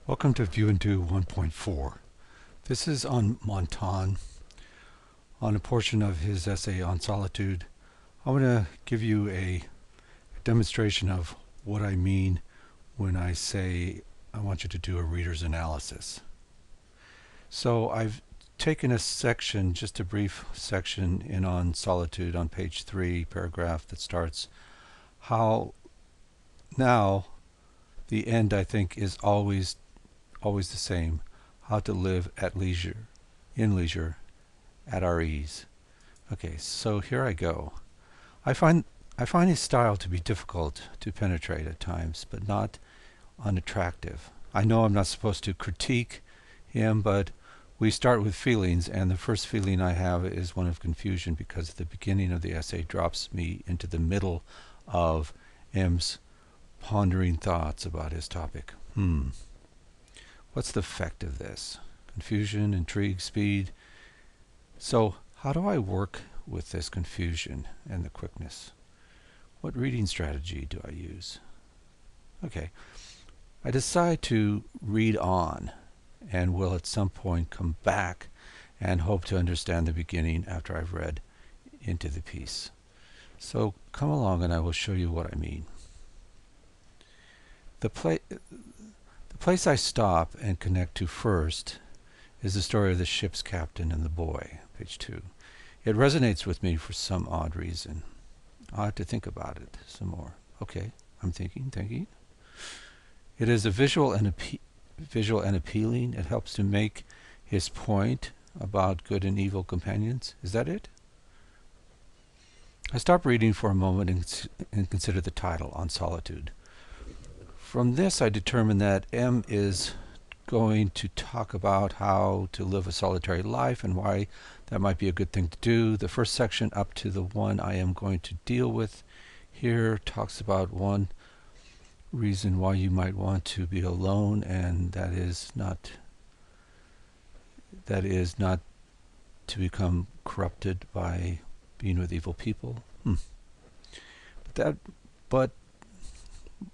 Welcome to View and Do 1.4. This is on Montaigne, on a portion of his essay on solitude. I want to give you a demonstration of what I mean when I say I want you to do a reader's analysis. So I've taken a section, just a brief section in On Solitude on page 3, paragraph that starts, how now the end, I think, is always the same. How to live at leisure, in leisure, at our ease. Okay, so here I go. I find his style to be difficult to penetrate at times, but not unattractive. I know I'm not supposed to critique him, but we start with feelings, and the first feeling I have is one of confusion, because the beginning of the essay drops me into the middle of M's pondering thoughts about his topic. What's the effect of this? Confusion, intrigue, speed. So how do I work with this confusion and the quickness? What reading strategy do I use? Okay, I decide to read on and will at some point come back and hope to understand the beginning after I've read into the piece. So come along and I will show you what I mean. The place I stop and connect to first is the story of the ship's captain and the boy, page 2. It resonates with me for some odd reason. I'll have to think about it some more. Okay, I'm thinking. It is a visual and appealing. It helps to make his point about good and evil companions. Is that it? I stop reading for a moment and consider the title, On Solitude. From this, I determine that M is going to talk about how to live a solitary life and why that might be a good thing to do. The first section up to the one I am going to deal with here talks about one reason why you might want to be alone, and that is not to become corrupted by being with evil people. But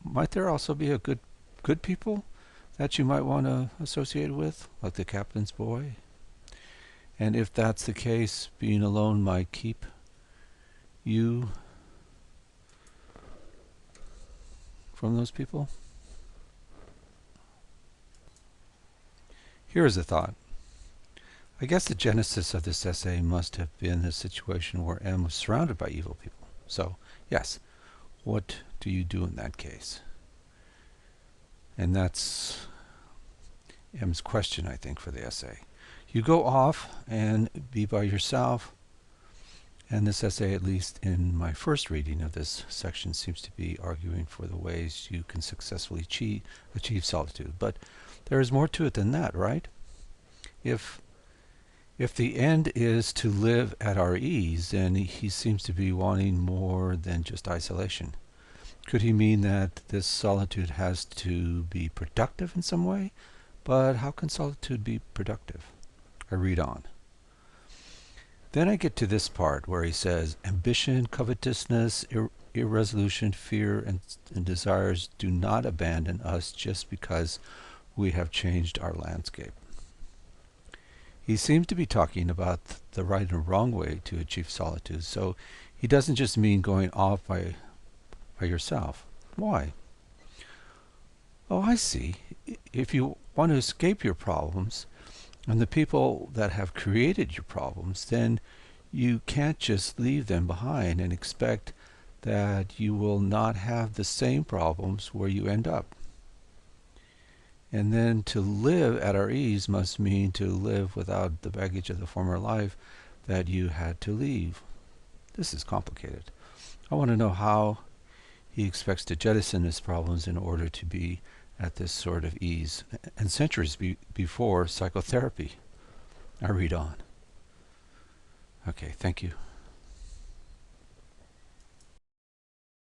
might there also be a good people that you might want to associate with, like the captain's boy? And if that's the case, being alone might keep you from those people? Here is a thought. I guess the genesis of this essay must have been the situation where M was surrounded by evil people. So, yes, what do you do in that case? And that's M's question, I think, for the essay. You go off and be by yourself, and this essay, at least in my first reading of this section, seems to be arguing for the ways you can successfully achieve solitude. But there is more to it than that, right? If the end is to live at our ease, then he seems to be wanting more than just isolation. Could he mean that this solitude has to be productive in some way? But how can solitude be productive? I read on. Then I get to this part where he says, ambition, covetousness, irresolution, fear, and desires do not abandon us just because we have changed our landscape. He seems to be talking about the right and wrong way to achieve solitude, so he doesn't just mean going off by yourself. Why? Oh, I see. If you want to escape your problems and the people that have created your problems, then you can't just leave them behind and expect that you will not have the same problems where you end up. And then to live at our ease must mean to live without the baggage of the former life that you had to leave. This is complicated. I want to know how he expects to jettison his problems in order to be at this sort of ease, and centuries before psychotherapy. I read on. Okay, thank you.